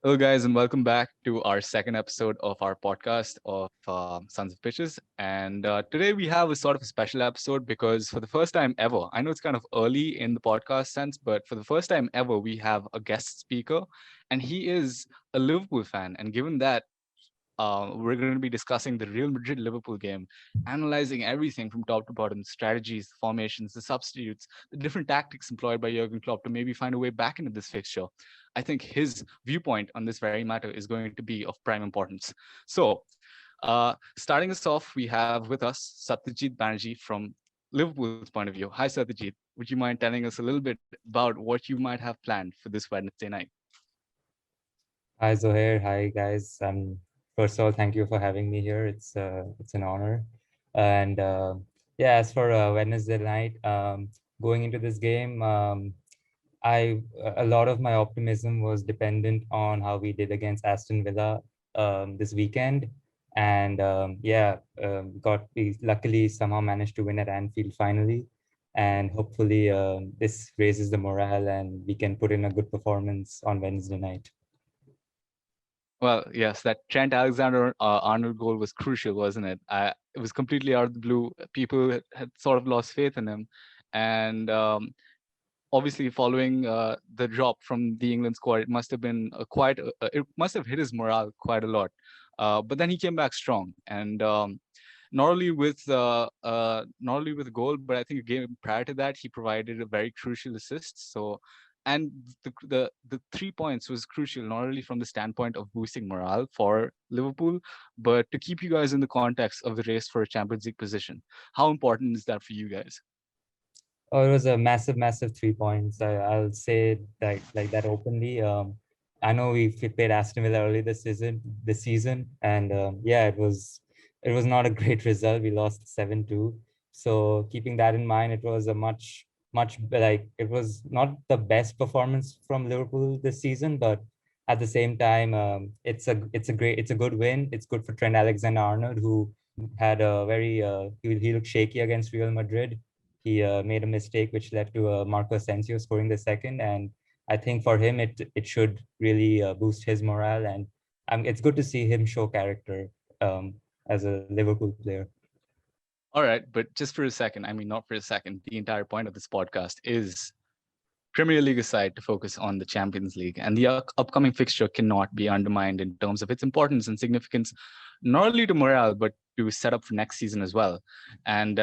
Hello, guys, and welcome back to our second episode of our podcast of Sons of Pitches. And today we have a sort of a special episode because for the first time ever, I know it's kind of early in the podcast sense, but for the first time ever, we have a guest speaker, and he is a Liverpool fan. And given that, we're going to be discussing the Real Madrid Liverpool game, analyzing everything from top to bottom, strategies, formations, the substitutes, the different tactics employed by Jurgen Klopp to maybe find a way back into this fixture. I think his viewpoint on this very matter is going to be of prime importance. So, starting us off, we have with us Satyajit Banerjee from Liverpool's point of view. Hi, Satyajit. Would you mind telling us a little bit about what you might have planned for this Wednesday night? Hi Zohair, hi guys. First of all, thank you for having me here. It's an honor. And yeah, as for Wednesday night, going into this game, a lot of my optimism was dependent on how we did against Aston Villa this weekend, and got we luckily somehow managed to win at Anfield finally, and hopefully this raises the morale and we can put in a good performance on Wednesday night. Well, yes, that Trent Alexander-Arnold goal was crucial, wasn't it? It was completely out of the blue. People had sort of lost faith in him, and obviously, following the drop from the England squad, it must have been it must have hit his morale quite a lot. But then he came back strong, and not only with a goal, but I think a game prior to that, he provided a very crucial assist. So, and the 3 points was crucial not only from the standpoint of boosting morale for Liverpool, but to keep you guys in the context of the race for a Champions League position. How important is that for you guys? Oh, it was a massive, massive 3 points. I'll say that like that openly. I know we played Aston Villa early this season, and yeah, it was not a great result. We lost 7-2. So keeping that in mind, it was a much like it was not the best performance from Liverpool this season, but at the same time, it's a good win. It's good for Trent Alexander-Arnold, who had a very he looked shaky against Real Madrid. He made a mistake which led to Marco Asensio scoring the second, and I think for him it should really boost his morale, and it's good to see him show character um, as a Liverpool player. All right, but just for a second, I mean, not for a second, the entire point of this podcast is Premier League aside to focus on the Champions League. And the upcoming fixture cannot be undermined in terms of its importance and significance, not only to morale, but to set up for next season as well. And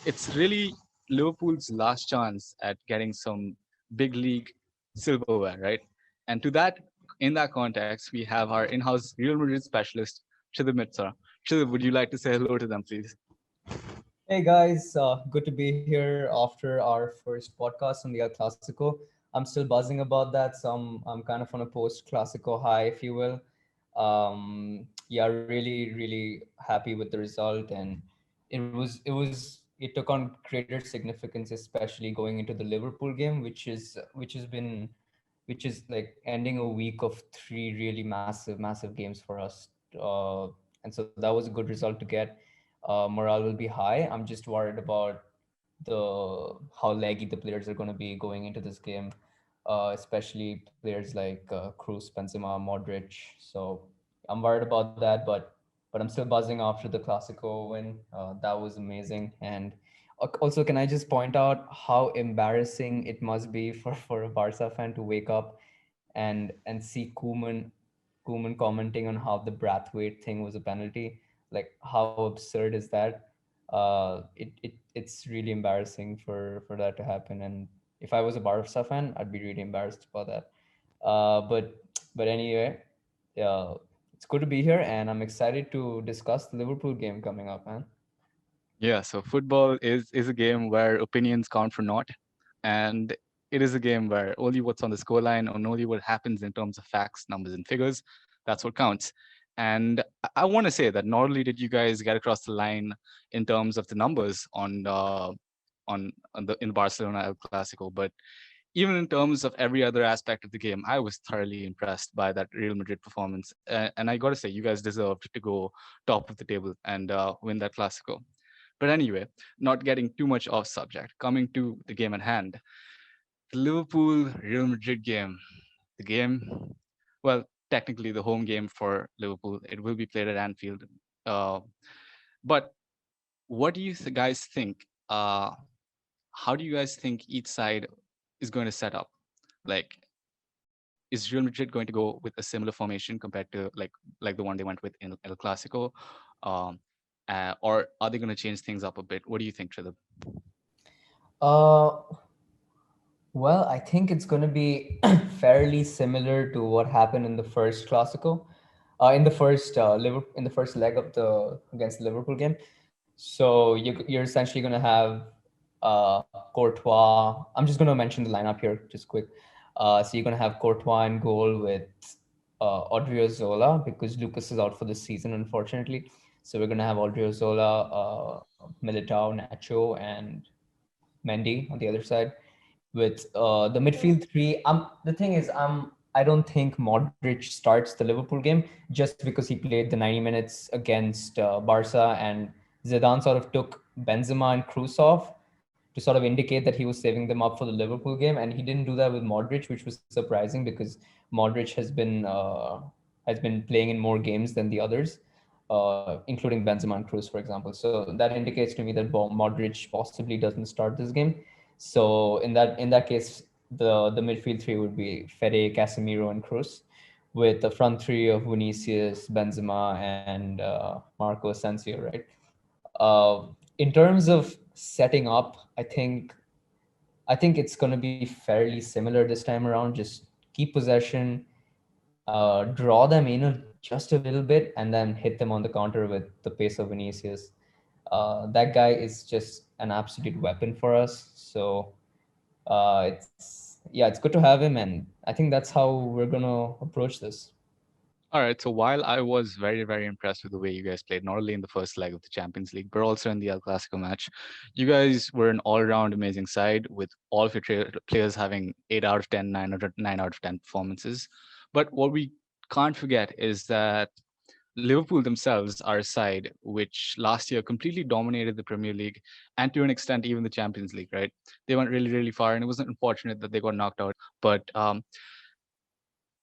it's really Liverpool's last chance at getting some big league silverware, right? And in that context, we have our in-house Real Madrid specialist, Chidib Mitra. Chidib, would you like to say hello to them, please? Hey guys, good to be here after our first podcast on the El Clasico. I'm still buzzing about that, so I'm kind of on a post Clasico high, if you will. Yeah, really happy with the result, and it took on greater significance, especially going into the Liverpool game, which is like ending a week of three really massive games for us. And so that was a good result to get. Morale will be high. I'm just worried about the how leggy the players are going to be going into this game, especially players like Cruz, Benzema, Modric. So I'm worried about that, but I'm still buzzing after the Clasico win. That was amazing. And also, can I just point out how embarrassing it must be for a Barca fan to wake up and see Koeman commenting on how the Brathwaite thing was a penalty. Like, how absurd is that? It's really embarrassing for that to happen. And if I was a Barca fan, I'd be really embarrassed about that. But anyway, yeah, it's good to be here, and I'm excited to discuss the Liverpool game coming up, man. Yeah, so football is a game where opinions count for naught, and it is a game where only what's on the scoreline and only what happens in terms of facts, numbers, and figures, that's what counts. And I want to say that not only did you guys get across the line in terms of the numbers on the in Barcelona El Clasico, but even in terms of every other aspect of the game, I was thoroughly impressed by that Real Madrid performance. And I got to say, you guys deserved to go top of the table and win that Clasico. But anyway, not getting too much off subject, coming to the game at hand. The Liverpool Real Madrid game. The game Well, technically the home game for Liverpool, it will be played at Anfield. Uh, but what do you guys think? How do you guys think each side is going to set up? Like, is Real Madrid going to go with a similar formation compared to like the one they went with in El Clasico, um, or are they going to change things up a bit? What do you think, Tridham? Uh, well, I think it's going to be fairly similar to what happened in the first Clasico, in the first leg of the against the Liverpool game. So you're essentially going to have Courtois. I'm just going to mention the lineup here, just quick. So you're going to have Courtois in goal with Odriozola because Lucas is out for the season, unfortunately. So we're going to have Odriozola, Militao, Nacho, and Mendy on the other side with the midfield three. The thing is, I don't think Modric starts the Liverpool game just because he played the 90 minutes against Barca, and Zidane sort of took Benzema and Kroos off to sort of indicate that he was saving them up for the Liverpool game, and he didn't do that with Modric, which was surprising because Modric has been playing in more games than the others, including Benzema and Kroos, for example. So that indicates to me that Modric possibly doesn't start this game. So in that case, the midfield three would be Fede, Casemiro, and Kroos, with the front three of Vinicius, Benzema, and Marco Asensio. Right. Uh, in terms of setting up, I think it's going to be fairly similar this time around. Just keep possession, draw them in just a little bit, and then hit them on the counter with the pace of Vinicius. That guy is just an absolute weapon for us. So it's good to have him, and I think that's how we're gonna approach this. All right. So while I was very, very impressed with the way you guys played, not only in the first leg of the Champions League, but also in the El Clasico match, you guys were an all-round amazing side with all of your players having 8 out of 10, 9 out of 10 performances. But what we can't forget is that Liverpool themselves are a side which last year completely dominated the Premier League and to an extent even the Champions League, right? They went really, really far, and it was unfortunate that they got knocked out. But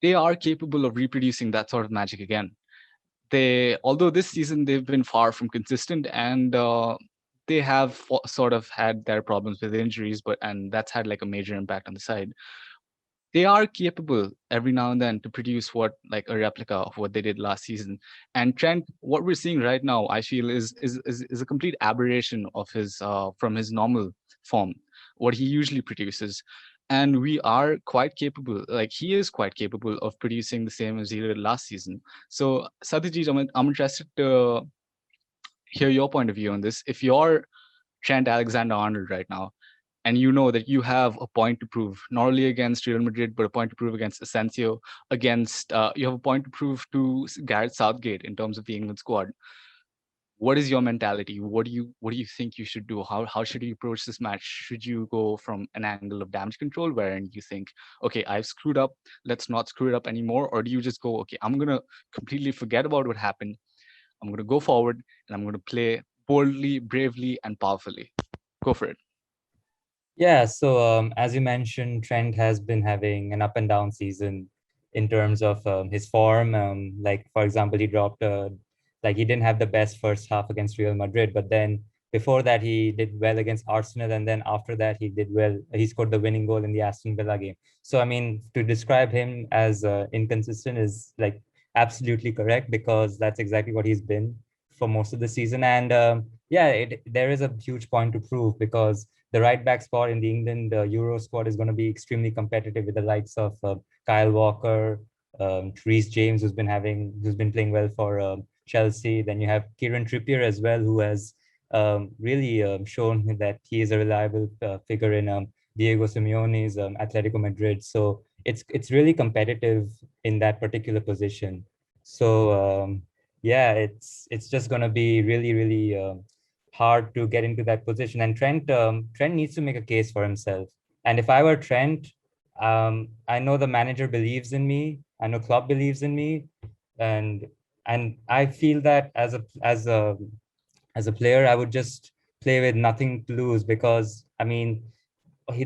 they are capable of reproducing that sort of magic again. Although this season they've been far from consistent, and they have sort of had their problems with injuries, and that's had like a major impact on the side. They are capable every now and then to produce what like a replica of what they did last season. And Trent, what we're seeing right now, I feel, is a complete aberration of his from his normal form, what he usually produces. And we are quite capable, like he is quite capable of producing the same as he did last season. So Satyajit, I'm interested to hear your point of view on this. If you're Trent Alexander-Arnold right now, and you know that you have a point to prove, not only against Real Madrid, but a point to prove against Asensio, you have a point to prove to Gareth Southgate in terms of the England squad. What is your mentality? What do you think you should do? How should you approach this match? Should you go from an angle of damage control, wherein you think, okay, I've screwed up, let's not screw it up anymore, or do you just go, okay, I'm gonna completely forget about what happened, I'm gonna go forward, and I'm gonna play boldly, bravely, and powerfully? Go for it. Yeah, so as you mentioned, Trent has been having an up and down season in terms of his form. Like, for example, like he didn't have the best first half against Real Madrid, but then before that, he did well against Arsenal. And then after that, he did well. He scored the winning goal in the Aston Villa game. So, I mean, to describe him as inconsistent is like absolutely correct because that's exactly what he's been for most of the season. And yeah, there is a huge point to prove because the right back spot in the England Euro squad is going to be extremely competitive with the likes of Kyle Walker, Reece James, who's been playing well for Chelsea. Then you have Kieran Trippier as well, who has really shown that he is a reliable figure in Diego Simeone's Atletico Madrid. So it's really competitive in that particular position. So yeah, it's just going to be really really. Hard to get into that position. And Trent needs to make a case for himself. And if I were Trent, I know the manager believes in me. I know Klopp believes in me, and I feel that as a player, I would just play with nothing to lose because I mean,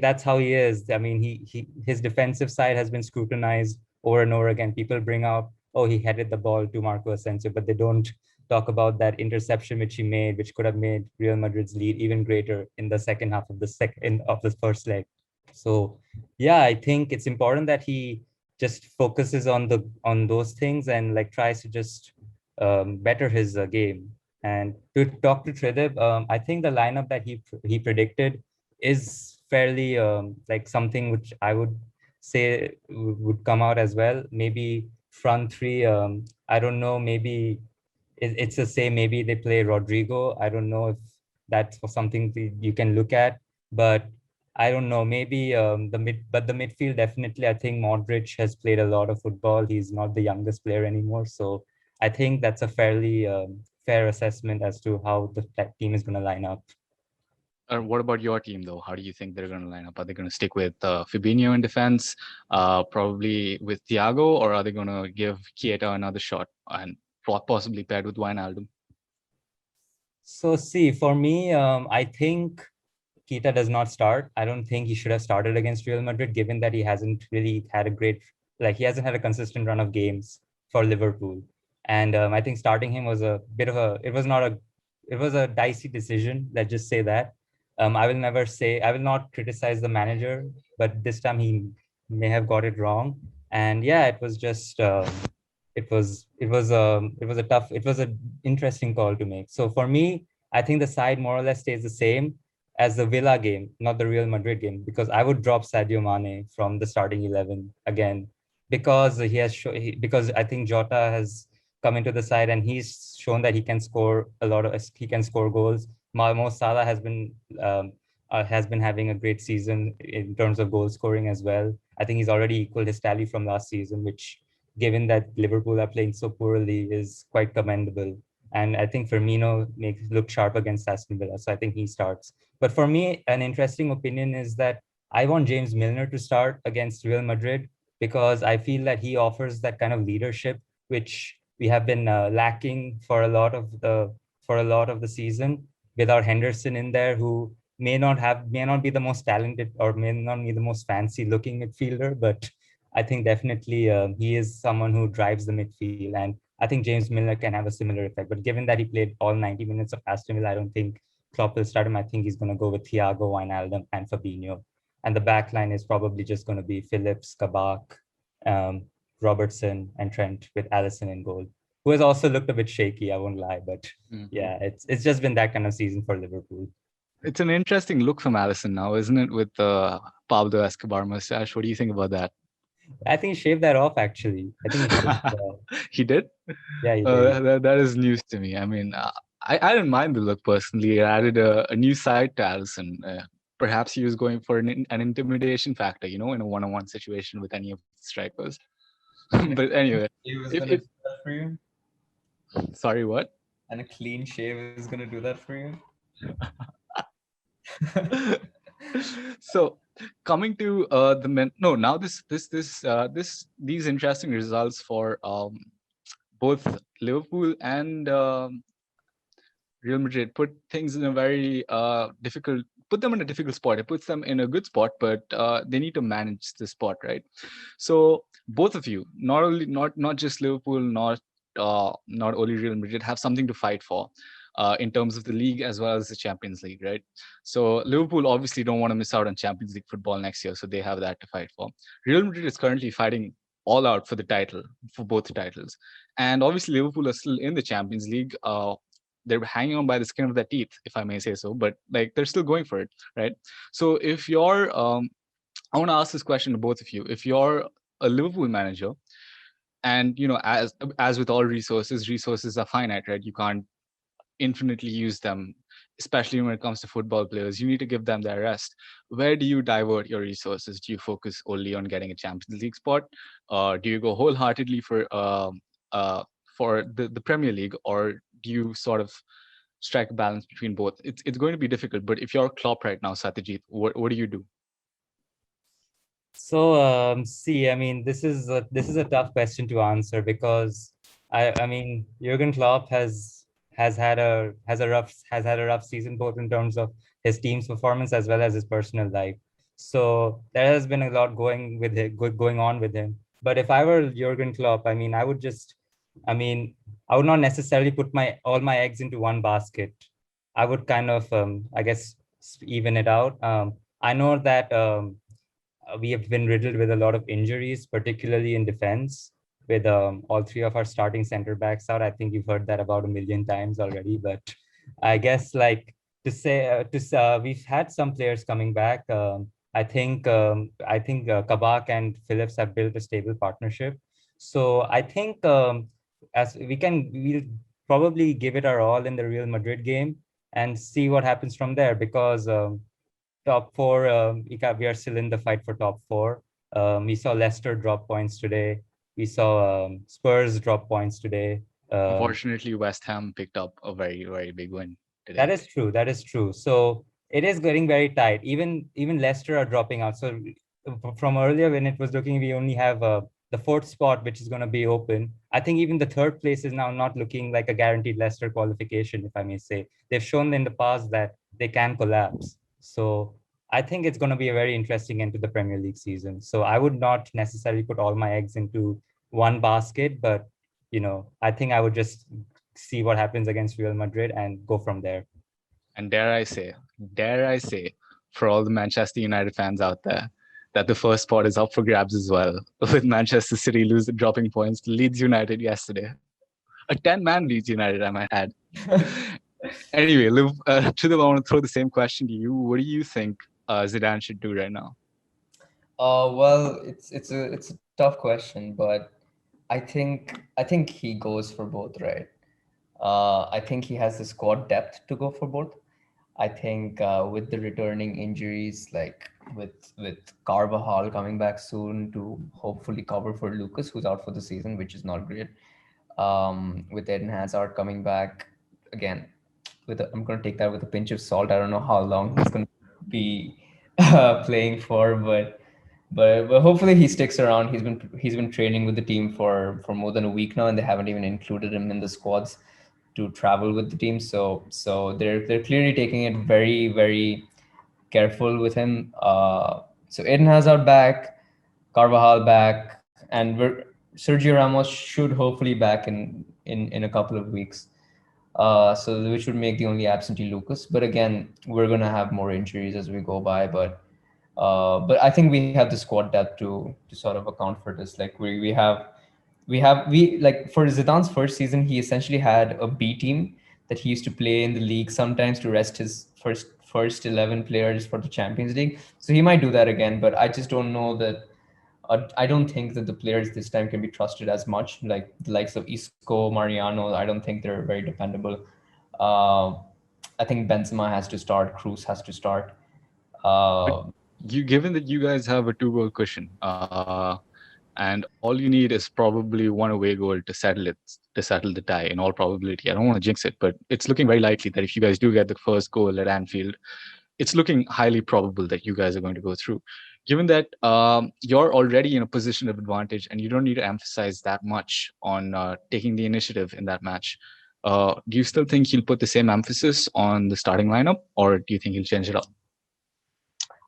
that's how he is. I mean, his defensive side has been scrutinized over and over again. People bring out, oh, he headed the ball to Marco Asensio, but they don't talk about that interception which he made, which could have made Real Madrid's lead even greater in the second half of the first leg. So yeah, I think it's important that he just focuses on those things and like tries to just better his game. And to talk to Tridib, I think the lineup that he predicted is fairly like something which I would say would come out as well. Maybe front three. I don't know. Maybe it's the same. Maybe they play Rodrigo. I don't know if that's something you can look at, but I don't know. Maybe but the midfield definitely. I think Modric has played a lot of football. He's not the youngest player anymore, so I think that's a fairly fair assessment as to how that team is going to line up. What about your team, though? How do you think they're going to line up? Are they going to stick with Fabinho in defense, probably with Thiago, or are they going to give Keita another shot and possibly paired with Wijnaldum? So see, for me, I think Keita does not start. I don't think he should have started against Real Madrid, given that he hasn't really had he hasn't had a consistent run of games for Liverpool. And I think starting him was a bit of it was a dicey decision. Let's just say that. I will not criticize the manager, but this time he may have got it wrong. And yeah, it was just, it was an interesting call to make. So for me, I think the side more or less stays the same as the Villa game, not the Real Madrid game, because I would drop Sadio Mane from the starting 11 again, because because I think Jota has come into the side and he's shown that he can score goals. Mo Salah has been having a great season in terms of goal scoring as well. I think he's already equaled his tally from last season, which, given that Liverpool are playing so poorly, is quite commendable. And I think Firmino makes look sharp against Aston Villa, so I think he starts. But for me, an interesting opinion is that I want James Milner to start against Real Madrid, because I feel that he offers that kind of leadership which we have been lacking for a lot of the season, without Henderson in there, who may not be the most talented or may not be the most fancy looking midfielder, but I think definitely he is someone who drives the midfield, and I think James Milner can have a similar effect. But given that he played all 90 minutes of Aston Villa, I don't think Klopp will start him. I think he's going to go with Thiago, Wijnaldum, and Fabinho. And the back line is probably just going to be Phillips, Kabak, um, Robertson, and Trent, with Alisson in goal, who has also looked a bit shaky, I won't lie. But yeah, it's just been that kind of season for Liverpool. It's an interesting look from Alisson now, isn't it, with the Pablo Escobar mustache? What do you think about that? I think he shaved that off, actually. I think he shaved that off. He did? Yeah, he did. That is news to me. I mean, I didn't mind the look personally. It added a new side to Alisson. Perhaps he was going for an intimidation factor, in a one-on-one situation with any of the strikers. But anyway. He was going to do that for you? Sorry, what? And a clean shave is going to do that for you? So coming to these interesting results for both Liverpool and Real Madrid put things in a very put them in a difficult spot. It puts them in a good spot, but they need to manage the spot, right? So both of you, not just Liverpool, not only Real Madrid, have something to fight for. In terms of the league as well as the Champions League, right? So Liverpool obviously don't want to miss out on Champions League football next year, so they have that to fight for. Real Madrid is currently fighting all out for the title, for both the titles. And obviously Liverpool are still in the Champions League. They're hanging on by the skin of their teeth, if I may say so, but like they're still going for it, right? So if you're, I want to ask this question to both of you. If you're a Liverpool manager, and as with all resources are finite, right? You can't infinitely use them, especially when it comes to football players. You need to give them their rest. Where do you divert your resources? Do you focus only on getting a Champions League spot? Do you go wholeheartedly for the Premier League, or do you sort of strike a balance between both? It's going to be difficult, but if you're Klopp right now, Satyajit, what do you do? So see, I mean, this is a tough question to answer, because I mean, Jurgen Klopp has had a rough season, both in terms of his team's performance as well as his personal life. So there has been a lot going on with him. But if I were Jurgen Klopp, I mean, I mean, I would not necessarily put all my eggs into one basket. I would kind of, I guess, even it out. I know that we have been riddled with a lot of injuries, particularly in defense, with all three of our starting center backs out. I think you've heard that about a million times already, but I guess like we've had some players coming back. I think Kabak and Phillips have built a stable partnership. So I think as we'll probably give it our all in the Real Madrid game and see what happens from there, because top four, we are still in the fight for top four. We saw Leicester drop points today. We saw Spurs drop points today. Unfortunately, West Ham picked up a very, very big win today. That is true. That is true. So it is getting very tight. Even Leicester are dropping out. So from earlier when it was looking, we only have the fourth spot, which is going to be open. I think even the third place is now not looking like a guaranteed Leicester qualification, if I may say. They've shown in the past that they can collapse. So I think it's going to be a very interesting end to the Premier League season. So I would not necessarily put all my eggs into one basket, but I think I would just see what happens against Real Madrid and go from there. And dare I say, for all the Manchester United fans out there, that the first spot is up for grabs as well, with Manchester City dropping points to Leeds United yesterday. A 10-man Leeds United, I might add. Anyway, Chidam, I want to throw the same question to you. What do you think Zidane should do right now? Well, it's a tough question, but I think he goes for both, right? I think he has the squad depth to go for both. I think with the returning injuries, like with Carvajal coming back soon to hopefully cover for Lucas, who's out for the season, which is not great. With Eden Hazard coming back again, I'm going to take that with a pinch of salt. I don't know how long he's going to be playing for, but hopefully he sticks around. He's been training with the team for more than a week now, and they haven't even included him in the squads to travel with the team. So they're clearly taking it very, very careful with him. So Eden Hazard back, Carvajal back, and Sergio Ramos should hopefully back in a couple of weeks. So which would make the only absentee Lucas. But again, we're gonna have more injuries as we go by. But I think we have the squad depth to sort of account for this. Like we like for Zidane's first season, he essentially had a B team that he used to play in the league sometimes to rest his first 11 players for the Champions League. So he might do that again, but I just don't know that. I don't think that the players this time can be trusted as much. Like the likes of Isco, Mariano, I don't think they're very dependable. Uh, I think Benzema has to start. Cruz has to start. Given that you guys have a 2-goal cushion, and all you need is probably one away goal to settle the tie. In all probability, I don't want to jinx it, but it's looking very likely that if you guys do get the first goal at Anfield, it's looking highly probable that you guys are going to go through. Given that you're already in a position of advantage and you don't need to emphasize that much on taking the initiative in that match, do you still think he'll put the same emphasis on the starting lineup, or do you think he'll change it up?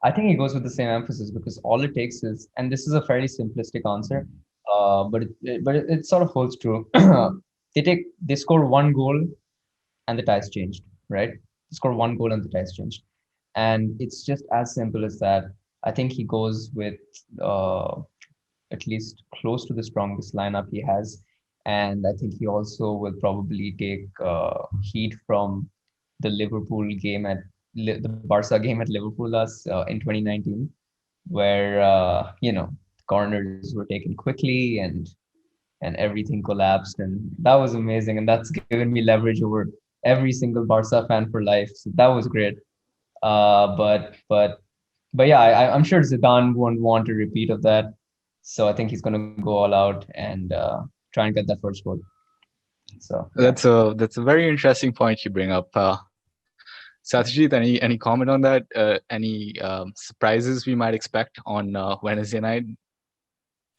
I think he goes with the same emphasis because all it takes is, and this is a fairly simplistic answer, but it sort of holds true. They score one goal and the tie's changed, right? They score one goal and the tie's changed, and it's just as simple as that. I think he goes with at least close to the strongest lineup he has, and I think he also will probably take heat from the Liverpool game the Barca game at Liverpool last in 2019, where corners were taken quickly and everything collapsed, and that was amazing, and that's given me leverage over every single Barca fan for life. So that was great. But yeah, I'm sure Zidane won't want a repeat of that. So I think he's going to go all out and try and get that first goal. So yeah. That's a very interesting point you bring up. Satyajit, any comment on that? Any surprises we might expect on Wednesday night?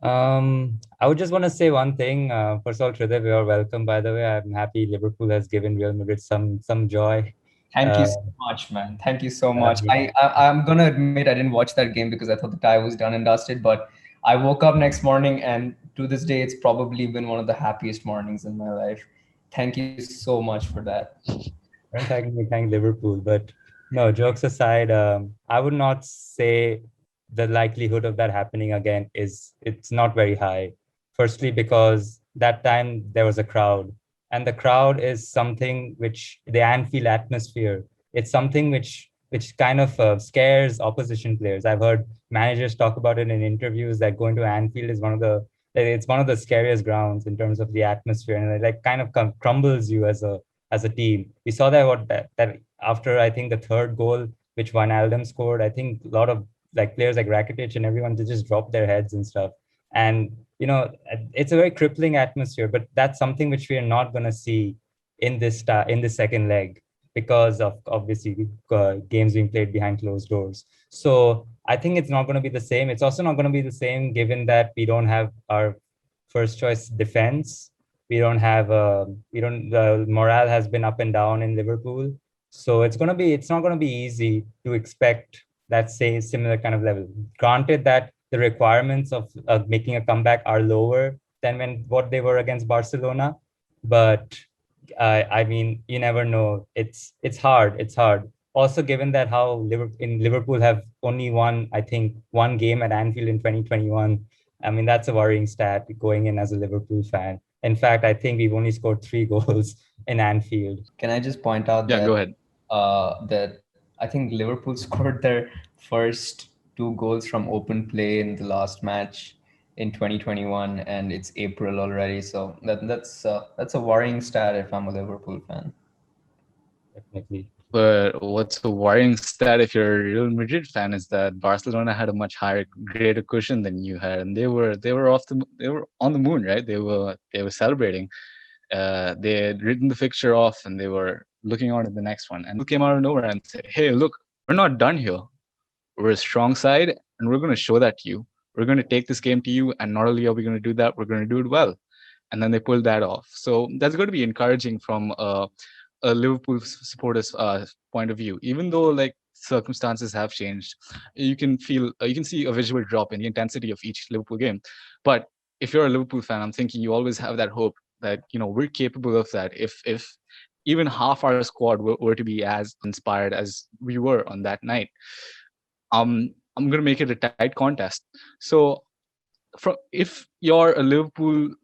I would just want to say one thing. First of all, Tridib, you're welcome. By the way, I'm happy Liverpool has given Real Madrid some joy Thank you Uh, so much, man. Thank you so much. I'm gonna admit I didn't watch that game because I thought the tie was done and dusted. But I woke up next morning, and to this day, it's probably been one of the happiest mornings in my life. Thank you so much for that. don't technically thank Liverpool, but no, jokes aside, I would not say the likelihood of that happening again it's not very high. Firstly, because that time there was a crowd, and the crowd is something which the Anfield atmosphere. It's something which kind of scares opposition players. I've heard managers talk about it in interviews that going to Anfield is it's one of the scariest grounds in terms of the atmosphere, and it like kind of crumbles you as a team. We saw that after I think the third goal, which Van Alden scored, I think a lot of like players like Rakitic and everyone they just dropped their heads and stuff. And it's a very crippling atmosphere, but that's something which we are not going to see in this second leg because of obviously games being played behind closed doors. So I think it's not going to be the same. It's also not going to be the same given that we don't have our first choice defense. We don't the morale has been up and down in Liverpool. So it's not gonna be easy to expect that say similar kind of level. Granted that the requirements of making a comeback are lower than what they were against Barcelona, but I mean you never know. It's hard. It's hard. Also, given that how Liverpool have only won, I think, one game at Anfield in 2021. I mean, that's a worrying stat going in as a Liverpool fan. In fact, I think we've only scored 3 goals in Anfield. Can I just point out Yeah, go ahead. that I think Liverpool scored their first 2 goals from open play in the last match in 2021, and it's April already. So that's a worrying stat if I'm a Liverpool fan. Definitely. But what's a worrying stat if you're a Real Madrid fan is that Barcelona had a much higher, greater cushion than you had, and they were on the moon, right? They were celebrating. They had written the fixture off, and they were looking on to the next one. And Liverpool came out of nowhere and said, "Hey, look, we're not done here. We're a strong side, and we're going to show that to you. We're going to take this game to you, and not only are we going to do that, we're going to do it well." And then they pulled that off. So that's going to be encouraging from a Liverpool supporter's point of view. Even though like circumstances have changed, you can see a visual drop in the intensity of each Liverpool game. But if you're a Liverpool fan, I'm thinking you always have that hope that we're capable of that. If even half our squad were to be as inspired as we were on that night, I'm gonna make it a tight contest. So, if you're a Liverpool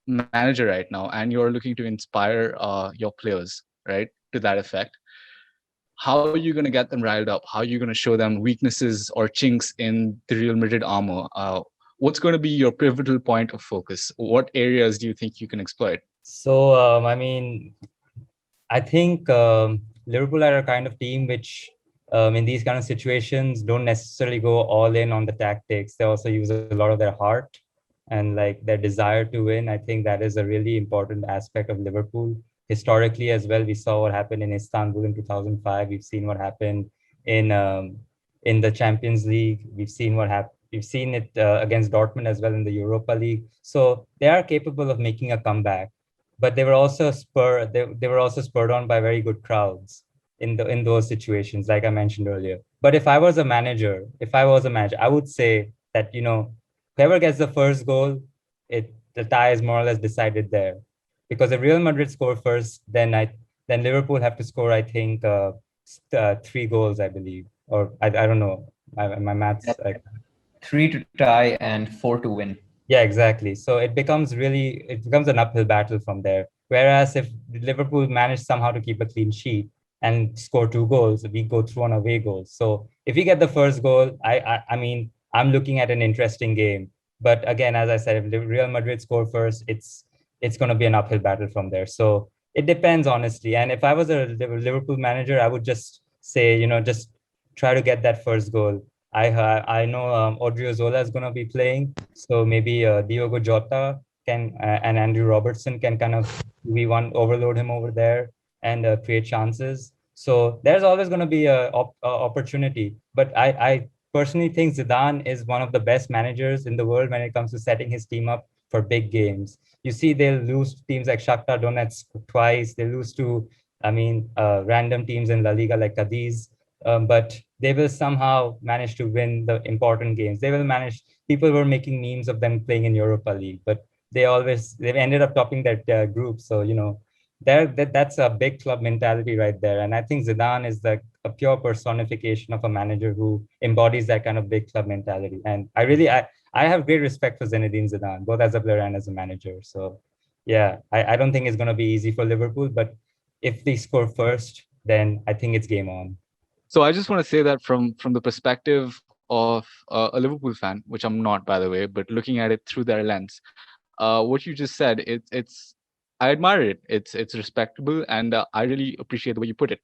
manager right now and you're looking to inspire your players, right, to that effect, how are you going to get them riled up? How are you going to show them weaknesses or chinks in the Real Madrid armor? What's going to be your pivotal point of focus? What areas do you think you can exploit? So I mean, I think Liverpool are a kind of team which, in these kind of situations, don't necessarily go all in on the tactics. They also use a lot of their heart and like their desire to win. I think that is a really important aspect of Liverpool. Historically, as well, we saw what happened in Istanbul in 2005. We've seen what happened in the Champions League. We've seen what happened. We've seen it against Dortmund as well in the Europa League. So they are capable of making a comeback, but they were also spurred on by very good crowds in those situations, like I mentioned earlier. But if I was a manager, I would say that whoever gets the first goal, the tie is more or less decided there, because if Real Madrid score first, then Liverpool have to score, I think, 3 goals, I believe, or I don't know, my maths. 3 to tie and 4 to win. Yeah, exactly. So it becomes an uphill battle from there. Whereas if Liverpool manage somehow to keep a clean sheet and score 2 goals, we go through on away goals. So if we get the first goal, I mean, I'm looking at an interesting game. But again, as I said, if Real Madrid score first, it's going to be an uphill battle from there. So it depends, honestly. And if I was a Liverpool manager, I would just say, just try to get that first goal. I know Odriozola is going to be playing, so maybe Diogo Jota and Andrew Robertson can kind of overload him over there and create chances. So there's always going to be a opportunity. But I personally think Zidane is one of the best managers in the world when it comes to setting his team up for big games. You see, they'll lose to teams like Shakhtar Donetsk twice. They lose to I mean, random teams in La Liga like Cadiz, but they will somehow manage to win the important games. They will manage. People were making memes of them playing in Europa League, but they've ended up topping that group. So that's a big club mentality right there. And I think Zidane is like a pure personification of a manager who embodies that kind of big club mentality. And I have great respect for Zinedine Zidane, both as a player and as a manager. So yeah, I don't think it's going to be easy for Liverpool, but if they score first, then I think it's game on. So I just want to say that from the perspective of a Liverpool fan, which I'm not, by the way, but looking at it through their lens, what you just said, it's I admire it. It's respectable, and I really appreciate the way you put it.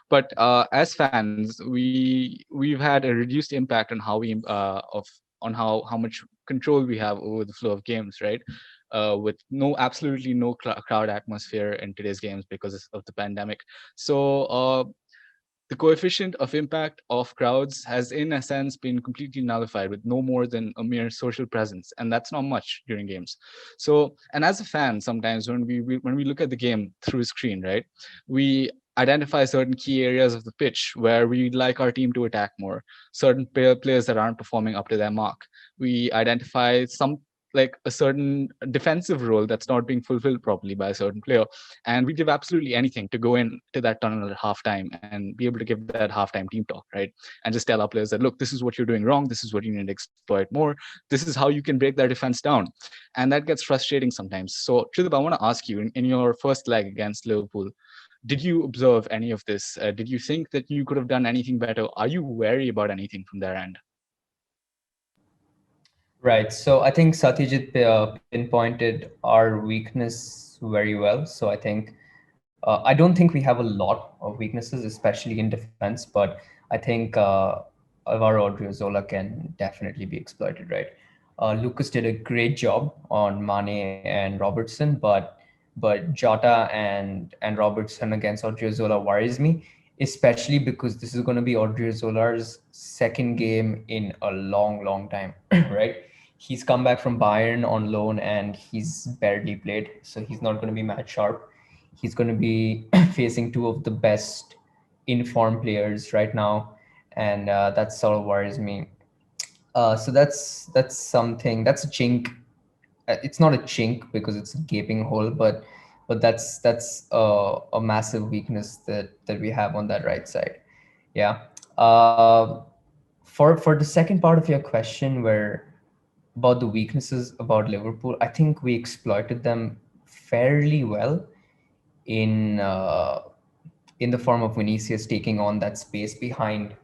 But as fans, we've had a reduced impact on how we of on how much control we have over the flow of games, right? With absolutely no crowd atmosphere in today's games because of the pandemic. So the coefficient of impact of crowds has, in a sense, been completely nullified with no more than a mere social presence, and that's not much during games. So, and as a fan, sometimes when we look at the game through a screen, right, we identify certain key areas of the pitch where we'd like our team to attack more, certain players that aren't performing up to their mark. We identify some, like, a certain defensive role that's not being fulfilled properly by a certain player, and we give absolutely anything to go into that tunnel at halftime and be able to give that halftime team talk, right? And just tell our players that, look, this is what you're doing wrong, this is what you need to exploit more, this is how you can break their defense down. And that gets frustrating sometimes. So Tridib, I want to ask you, in your first leg against Liverpool, did you observe any of this? Did you think that you could have done anything better? Are you wary about anything from their end? Right. So I think Satyajit pinpointed our weakness very well. So I don't think we have a lot of weaknesses, especially in defense, but I think Alvaro Odriozola can definitely be exploited, right? Lucas did a great job on Mane and Robertson, but Jota and Robertson against Odriozola worries me, especially because this is going to be Odriozola's second game in a long, long time, right? He's come back from Bayern on loan and he's barely played, so he's not going to be match sharp. He's going to be facing two of the best informed players right now, and that sort of worries me. So that's something, that's a chink. It's not a chink because it's a gaping hole, but that's a massive weakness that we have on that right side. Yeah. Uh, for the second part of your question, where about the weaknesses about Liverpool, I think we exploited them fairly well in uh, in the form of Vinicius taking on that space behind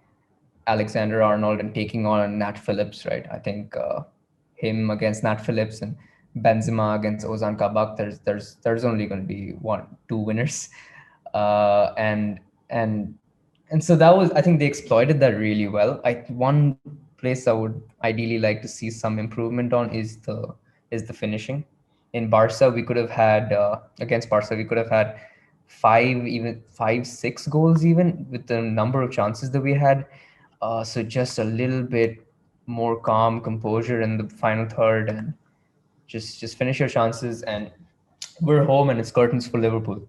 Alexander Arnold and taking on Nat Phillips, right? I think him against Nat Phillips and Benzema against Ozan Kabak, there's only going to be two winners, uh, and and and so that was, I think they exploited that really well. One place I would ideally like to see some improvement on is the finishing. In Barca, we could have had against Barca, we could have had five, 6 goals even with the number of chances that we had. So just a little bit more calm, composure in the final third, and just finish your chances. And we're home, and it's curtains for Liverpool.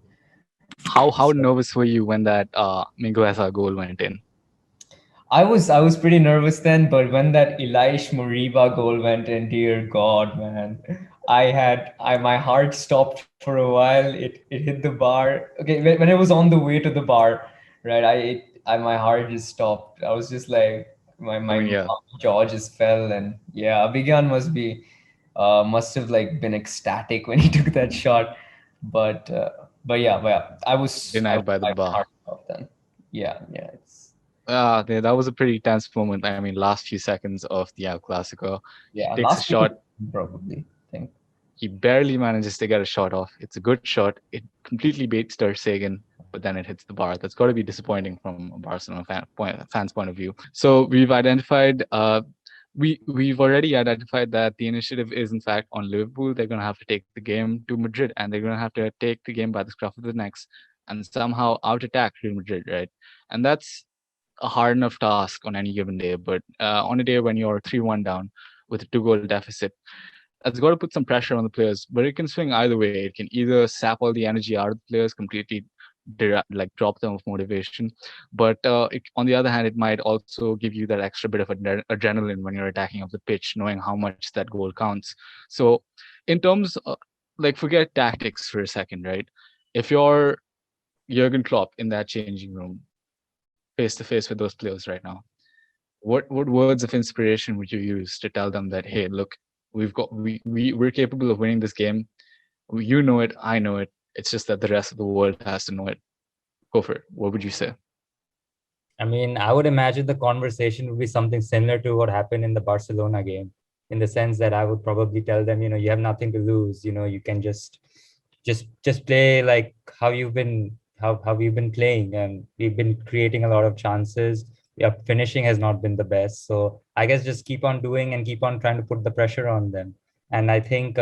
How So nervous were you when that Mingueza goal went in? I was pretty nervous then, but when that Elish Moriba goal went in, dear God, man, I my heart stopped for a while. It hit the bar. Okay, when it was on the way to the bar, right? My heart just stopped. I was just like I my mean, yeah. jaw just fell, and yeah, Abhigan must have like been ecstatic when he took that shot, but but yeah, I Denied by the my bar. heart stopped then. Yeah, it's. Yeah, that was a pretty tense moment. I mean, last few seconds of the El Clasico, he Yeah, takes a last week of shot. probably think. He barely manages to get a shot off. It's a good shot. It completely baits Ter Stegen, but then it hits the bar. That's got to be disappointing from a Barcelona fan's point of view. So we've already identified that the initiative is in fact on Liverpool. They're going to have to take the game to Madrid, and they're going to have to take the game by the scruff of the necks and somehow out attack Real Madrid, right? And that's a hard enough task on any given day. But on a day when you're 3-1 down with a 2-goal deficit, that's got to put some pressure on the players. But it can swing either way. It can either sap all the energy out of the players completely, like drop them of motivation. But on the other hand, it might also give you that extra bit of adrenaline when you're attacking up the pitch, knowing how much that goal counts. So, in terms like forget tactics for a second, right? If you're Jurgen Klopp in that changing room, face to face with those players right now, what words of inspiration would you use to tell them that, hey, look, we're capable of winning this game. You know it, I know it. It's just that the rest of the world has to know it. Go for it. What would you say? I mean, I would imagine the conversation would be something similar to what happened in the Barcelona game, in the sense that I would probably tell them, you have nothing to lose. You can just play like how you've been playing, and we've been creating a lot of chances. Yeah, finishing has not been the best, so I guess just keep on doing and keep on trying to put the pressure on them. And I think,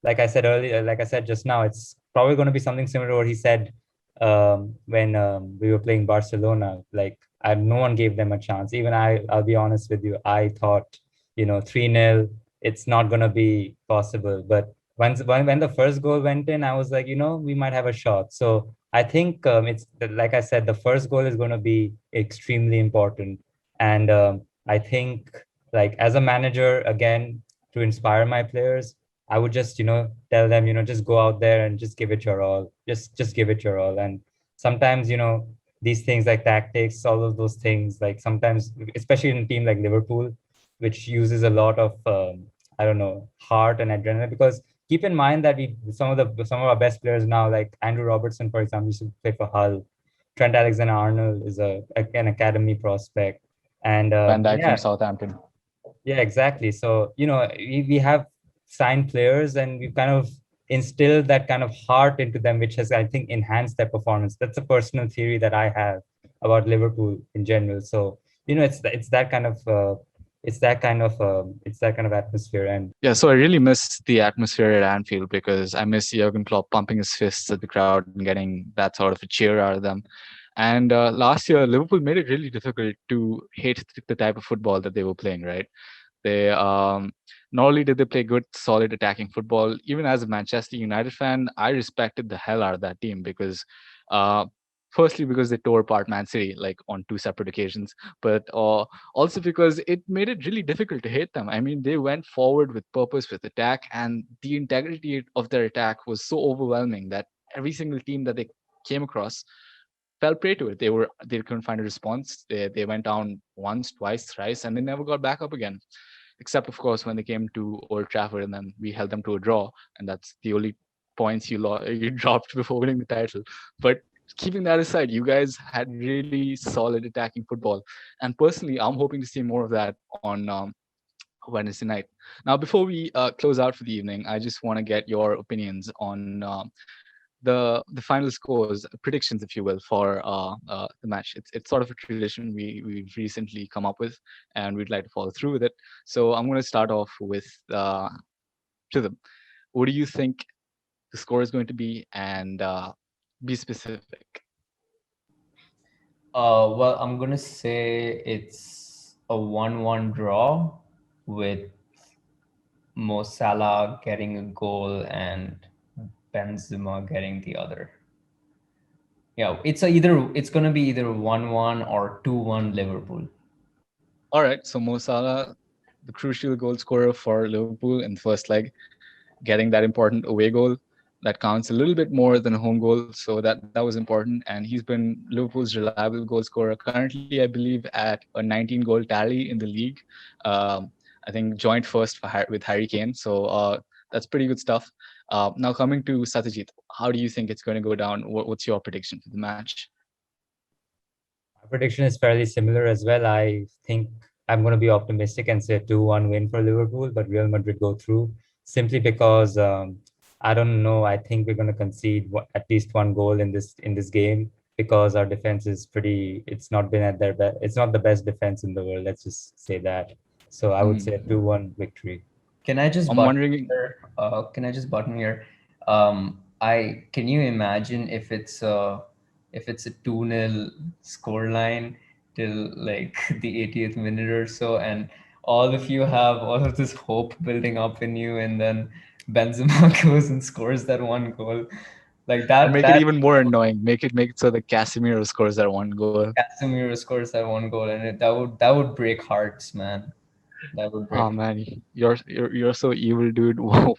like I said earlier, like I said just now, it's probably going to be something similar to what he said when we were playing Barcelona. Like no one gave them a chance. Even I'll be honest with you, I thought 3-0, it's not gonna be possible. But when the first goal went in, I was like, we might have a shot. So I think it's like I said, the first goal is going to be extremely important. And I think, like, as a manager, again, to inspire my players, I would just, tell them, just go out there and just give it your all. Just give it your all. And sometimes, these things like tactics, all of those things, like sometimes, especially in a team like Liverpool, which uses a lot of, I don't know, heart and adrenaline. Because keep in mind that some of our best players now, like Andrew Robertson, for example, used to play for Hull. Trent Alexander-Arnold is an academy prospect. And Van Dijk from yeah, Southampton. yeah, exactly. So, we have signed players, and we've kind of instilled that kind of heart into them, which has, I think, enhanced their performance. That's a personal theory that I have about Liverpool in general. So, it's that kind of it's that kind of atmosphere. And Yeah, so I really miss the atmosphere at Anfield because I miss Jurgen Klopp pumping his fists at the crowd and getting that sort of a cheer out of them. And last year, Liverpool made it really difficult to hate the type of football that they were playing, right? They not only did they play good, solid attacking football, even as a Manchester United fan, I respected the hell out of that team because, uh, firstly, because they tore apart Man City like on two separate occasions, but also because it made it really difficult to hate them. I mean, they went forward with purpose, with attack, and the integrity of their attack was so overwhelming that every single team that they came across fell prey to it. They couldn't find a response. They went down once, twice, thrice, and they never got back up again. Except of course when they came to Old Trafford, and then we held them to a draw, and that's the only points you dropped before winning the title. But keeping that aside, you guys had really solid attacking football, and personally, I'm hoping to see more of that on Wednesday night. Now, before we close out for the evening, I just want to get your opinions on the final scores, predictions, if you will, for the match. It's sort of a tradition we've recently come up with, and we'd like to follow through with it. So I'm going to start off with Rhythm. What do you think the score is going to be, and be specific? Well, I'm gonna say it's a 1-1 draw with Mo Salah getting a goal and Benzema getting the other. Yeah, it's gonna be either 1-1 or 2-1 Liverpool. All right, so Mo Salah, the crucial goal scorer for Liverpool in the first leg, getting that important away goal that counts a little bit more than a home goal. So that was important. And he's been Liverpool's reliable goal scorer currently, I believe, at a 19 goal tally in the league. I think joint first with Harry Kane. So that's pretty good stuff. Now coming to Satyajit, how do you think it's going to go down? What's your prediction for the match? my prediction is fairly similar as well. I think I'm going to be optimistic and say a 2-1 win for Liverpool, but Real Madrid go through, simply because I don't know. I think we're going to concede at least one goal in this game, because our defense is pretty. It's not been at their best. It's not the best defense in the world. Let's just say that. So I would say a 2-1 victory. Can I just I'm button wondering. here? Can I just button here? I can you imagine if it's a 2-0 scoreline till like the 80th minute or so, and all of you have all of this hope building up in you, and then Benzema goes and scores that one goal. Like Or that. make it That even more annoying. Make it so that Casemiro scores that one goal. Casemiro scores that one goal, and that would break hearts, man. That would break. Oh man, you're so evil, dude. Wow.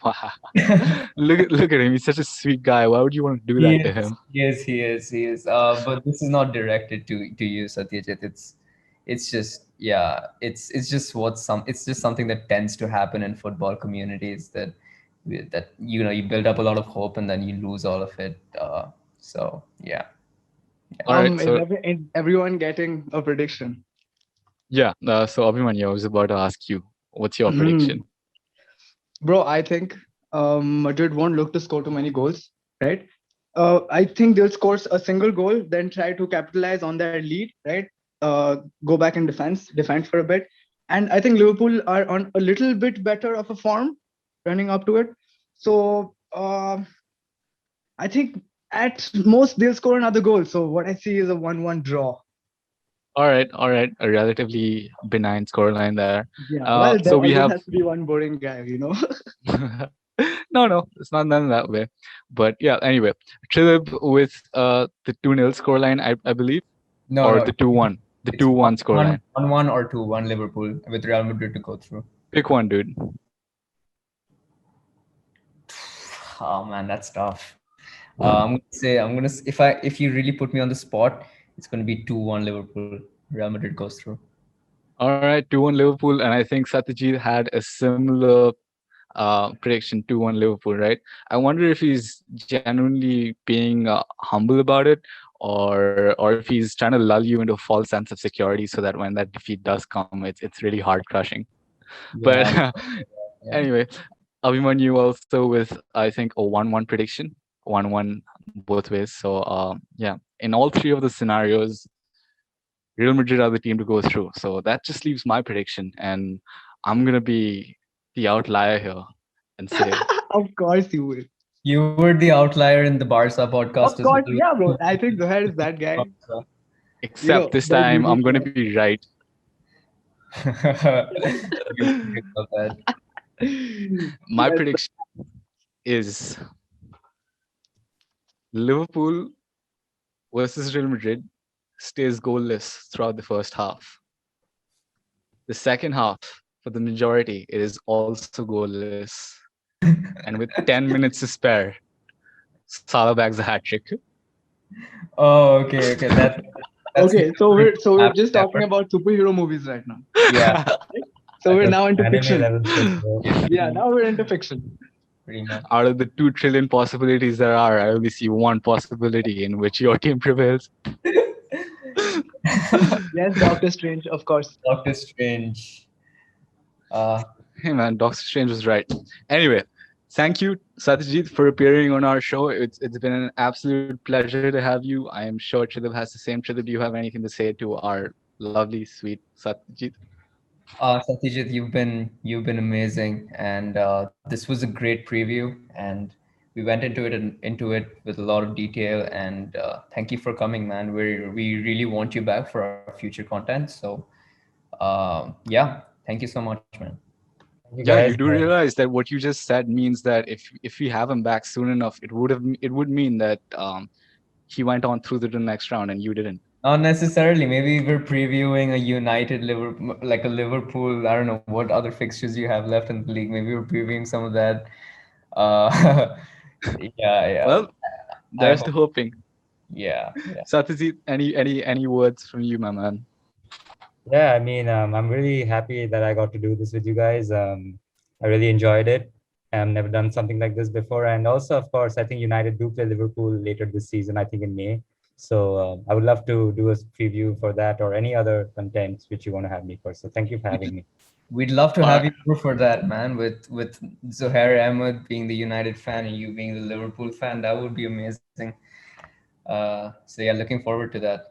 Look at him. He's such a sweet guy. Why would you want to do He that to is, him? he is, he is, he is. But this is not directed to you, Satyajit. It's just, yeah, it's just it's just something that tends to happen in football communities, that you build up a lot of hope and then you lose all of it. So yeah. All right, Is so everyone getting a prediction? yeah, so Abhimanyu, I was about to ask you, what's your prediction? Bro, I think Madrid won't look to score too many goals, right? I think they'll score a single goal, then try to capitalize on their lead, right? Go back and defend for a bit. And I think Liverpool are on a little bit better of a form running up to it. So I think at most they'll score another goal. So what I see is a 1-1 draw. All right, a relatively benign scoreline there. Yeah, well, So there we always have has to be one boring guy, you know. no, it's not done that way. But yeah, anyway, Trilib with the 2-0 scoreline, I believe, No, or no, the 2-1, the it's 2-1 scoreline. 1-1 or 2-1 Liverpool with Real Madrid to go through. Pick one, dude. Oh man, that's tough. If you really put me on the spot, it's gonna be 2-1 Liverpool. Real Madrid goes through. All right, 2-1 Liverpool, and I think Satyajit had a similar prediction, 2-1 Liverpool, right? I wonder if he's genuinely being humble about it, or if he's trying to lull you into a false sense of security so that when that defeat does come, it's really heart crushing. But Yeah. anyway, Abhimanyu also with, I think, a 1-1 prediction, 1-1 both ways. So yeah, in all three of the scenarios, Real Madrid are the team to go through. So that just leaves my prediction, and I'm gonna be the outlier here and say, Of course you will. You were the outlier in the Barca podcast Of as course, well. yeah, bro. I think Zohair is that guy. except this Very time I'm unique gonna guy. be right. Good about that. My Yes, prediction is Liverpool versus Real Madrid stays goalless throughout the first half. The second half, for the majority, it is also goalless. And with 10 minutes to spare, Salah bags a hat trick. Oh, okay. That's okay, so we're just Never. talking about superhero movies right now. Yeah, So we're Like now into anime fiction. level shit, bro. Yeah, now we're into fiction. pretty much. Out of the 2 trillion possibilities there are, I only see one possibility in which your team prevails. Yes, Doctor Strange, of course. Doctor Strange. Hey man, Doctor Strange was right. Anyway, thank you, Satyajit, for appearing on our show. It's been an absolute pleasure to have you. I am sure Tridib has the same. Tridib, do you have anything to say to our lovely, sweet Satyajit? Satyajit, you've been amazing, and this was a great preview, and we went into it with a lot of detail. And thank you for coming, man. We really want you back for our future content. So yeah, thank you so much, man. Thank you Yeah, you guys. do realize that what you just said means that if we have him back soon enough, it would mean that he went on through to the next round and you didn't. Not necessarily. Maybe we're previewing a United Liverpool, like a Liverpool. I don't know what other fixtures you have left in the league. Maybe we're previewing some of that. Yeah. Well, I there's the hope. hoping. Yeah. Satyajit, any words from you, my man? Yeah, I mean, I'm really happy that I got to do this with you guys. I really enjoyed it. I've never done something like this before. And also, of course, I think United do play Liverpool later this season, I think in May. So I would love to do a preview for that or any other content which you want to have me for. So thank you for having me. We'd love to All have right. you over for that, man. With Zohair Ahmed being the United fan and you being the Liverpool fan, that would be amazing. So yeah, looking forward to that.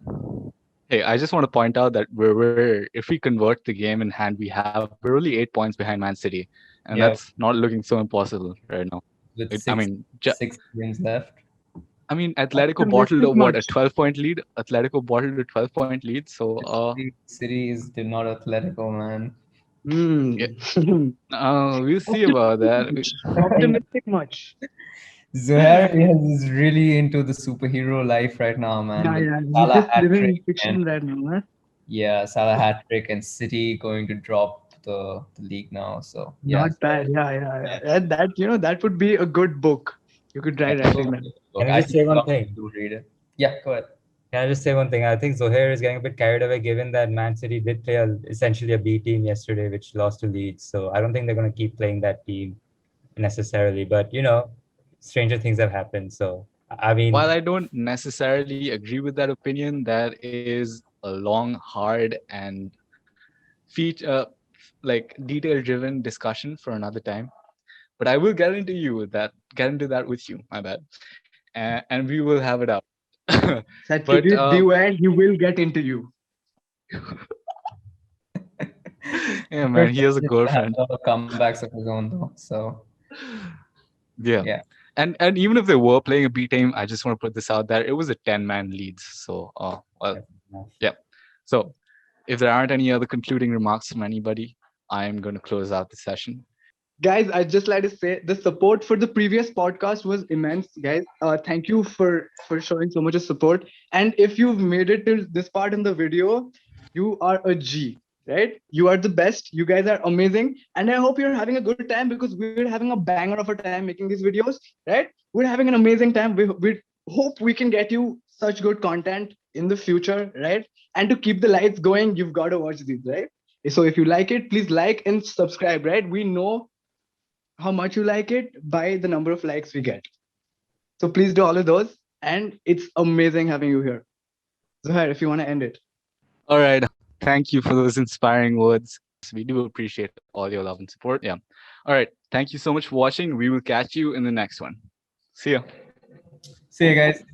Hey, I just want to point out that we're if we convert the game in hand we have, we're only 8 points behind Man City, and Yeah, that's not looking so impossible right now. with I mean, six games left. Atletico bottled Optimistic a what, a much. 12-point lead. Atletico bottled a 12-point lead. So City is did not Atletico, man. yeah, Hmm. we'll see about that. Optimistic much. Zuhair is really into the superhero life right now, man. Yeah, With yeah. He's Salah just hat living trick in and fiction right now, huh? yeah, Salah hat trick and City going to drop the league now. So yeah, Not bad. Yeah, yeah, yeah. And that, that would be a good book. You could try writing that. Can I I just say think a one lot of thing? people will read it. Yeah, go ahead. Can I just say one thing? I think Zohair is getting a bit carried away given that Man City did play essentially a B team yesterday, which lost to Leeds. So I don't think they're going to keep playing that team necessarily. But, stranger things have happened. So, I mean, While I don't necessarily agree with that opinion, that is a long, hard, and detail-driven discussion for another time. But I will get into that with you. My bad, and we will have it out. But Satyajit, beware, he will get into you. yeah, man, he has a He has girlfriend. a lot of comebacks of his own though. So Yeah. yeah. And even if they were playing a B team, I just want to put this out there. It was a 10-man lead. So well, yeah. So if there aren't any other concluding remarks from anybody, I'm going to close out the session. Guys, I'd just like to say the support for the previous podcast was immense, guys. Thank you for showing so much of support. And if you've made it till this part in the video, you are a G, right? You are the best. You guys are amazing. And I hope you're having a good time because we're having a banger of a time making these videos, right? We're having an amazing time. We hope we can get you such good content in the future, right? And to keep the lights going, you've got to watch these, right? So if you like it, please like and subscribe, right? We know how much you like it by the number of likes we get. So please do all of those. And it's amazing having you here. Zuhair, if you want to end it. All right. Thank you for those inspiring words. We do appreciate all your love and support. Yeah. All right. Thank you so much for watching. We will catch you in the next one. See ya. See you guys.